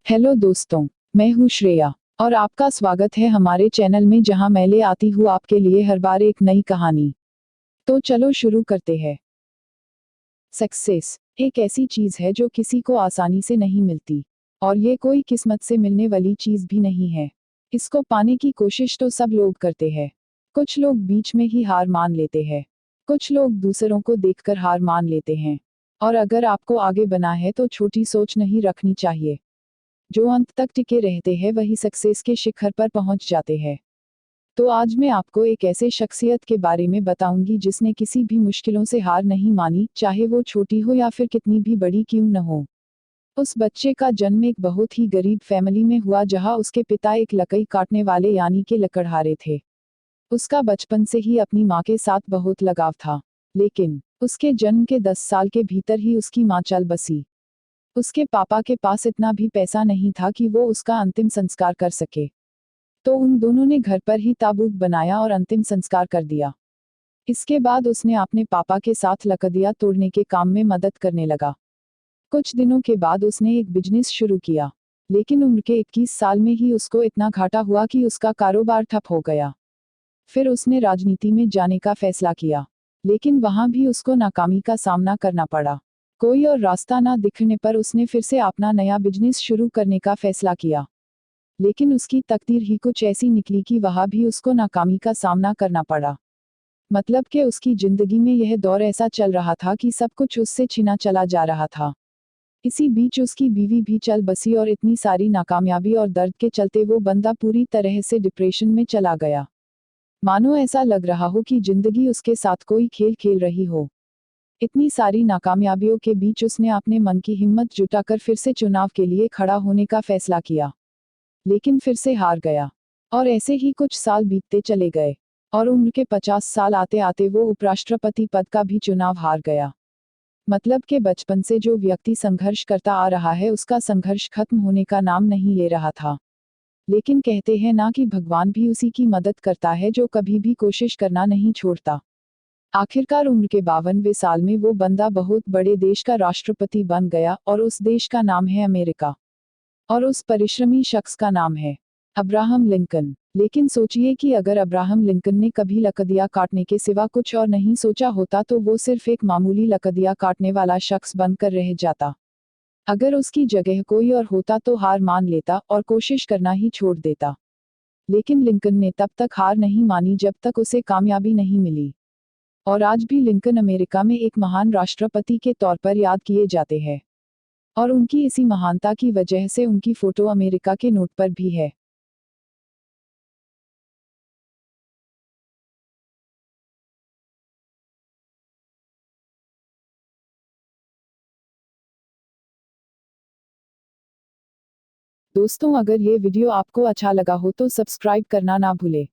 Hello दोस्तों, मैं हूँ श्रेया और आपका स्वागत है हमारे चैनल में जहाँ मैं ले आती हूँ आपके लिए हर बार एक नई कहानी। तो चलो शुरू करते हैं। सक्सेस एक ऐसी चीज है जो किसी को आसानी से नहीं मिलती और ये कोई किस्मत से मिलने वाली चीज भी नहीं है। इसको पाने की कोशिश तो सब लोग करते हैं। कुछ लोग बीच में ही हार मान लेते हैं, कुछ लोग दूसरों को देखकर हार मान लेते हैं। और अगर आपको आगे बना है तो छोटी सोच नहीं रखनी चाहिए। जो अंत तक टिके रहते हैं वही सक्सेस के शिखर पर पहुंच जाते हैं। तो आज मैं आपको एक ऐसे शख्सियत के बारे में बताऊंगी जिसने किसी भी मुश्किलों से हार नहीं मानी, चाहे वो छोटी हो या फिर कितनी भी बड़ी क्यों न हो। उस बच्चे का जन्म एक बहुत ही गरीब फैमिली में हुआ जहां उसके पिता एक लकड़ी काटने वाले यानी के लकड़हारे थे। उसका बचपन से ही अपनी माँ के साथ बहुत लगाव था, लेकिन उसके जन्म के 10 साल के भीतर ही उसकी माँ चल बसी। उसके पापा के पास इतना भी पैसा नहीं था कि वो उसका अंतिम संस्कार कर सके, तो उन दोनों ने घर पर ही ताबूत बनाया और अंतिम संस्कार कर दिया। इसके बाद उसने अपने पापा के साथ लकड़ियां तोड़ने के काम में मदद करने लगा। कुछ दिनों के बाद उसने एक बिजनेस शुरू किया, लेकिन उम्र के 21 साल में ही उसको इतना घाटा हुआ कि उसका कारोबार ठप हो गया। फिर उसने राजनीति में जाने का फैसला किया, लेकिन वहां भी उसको नाकामी का सामना करना पड़ा। कोई और रास्ता ना दिखने पर उसने फिर से अपना नया बिजनेस शुरू करने का फैसला किया, लेकिन उसकी तकदीर ही कुछ ऐसी निकली कि वहां भी उसको नाकामी का सामना करना पड़ा। मतलब कि उसकी जिंदगी में यह दौर ऐसा चल रहा था कि सब कुछ उससे छिना चला जा रहा था। इसी बीच उसकी बीवी भी चल बसी और इतनी सारी नाकामयाबी और दर्द के चलते वो बंदा पूरी तरह से डिप्रेशन में चला गया। मानो ऐसा लग रहा हो कि जिंदगी उसके साथ कोई खेल खेल रही हो। इतनी सारी नाकामयाबियों के बीच उसने अपने मन की हिम्मत जुटाकर फिर से चुनाव के लिए खड़ा होने का फैसला किया, लेकिन फिर से हार गया। और ऐसे ही कुछ साल बीतते चले गए और उम्र के 50 साल आते आते वो उपराष्ट्रपति पद का भी चुनाव हार गया। मतलब कि बचपन से जो व्यक्ति संघर्ष करता आ रहा है उसका संघर्ष खत्म होने का नाम नहीं ले रहा था। लेकिन कहते हैं ना कि भगवान भी उसी की मदद करता है जो कभी भी कोशिश करना नहीं छोड़ता। आखिरकार उम्र के 52वें साल में वो बंदा बहुत बड़े देश का राष्ट्रपति बन गया और उस देश का नाम है अमेरिका। और उस परिश्रमी शख्स का नाम है अब्राहम लिंकन। लेकिन सोचिए कि अगर अब्राहम लिंकन ने कभी लकड़ियां काटने के सिवा कुछ और नहीं सोचा होता तो वो सिर्फ एक मामूली लकड़ियां काटने वाला शख्स बनकर रह जाता। अगर उसकी जगह कोई और होता तो हार मान लेता और कोशिश करना ही छोड़ देता। लेकिन लिंकन ने तब तक हार नहीं मानी जब तक उसे कामयाबी नहीं मिली। और आज भी लिंकन अमेरिका में एक महान राष्ट्रपति के तौर पर याद किए जाते हैं। और उनकी इसी महानता की वजह से उनकी फोटो अमेरिका के नोट पर भी है। दोस्तों, अगर ये वीडियो आपको अच्छा लगा हो तो सब्सक्राइब करना ना भूलें।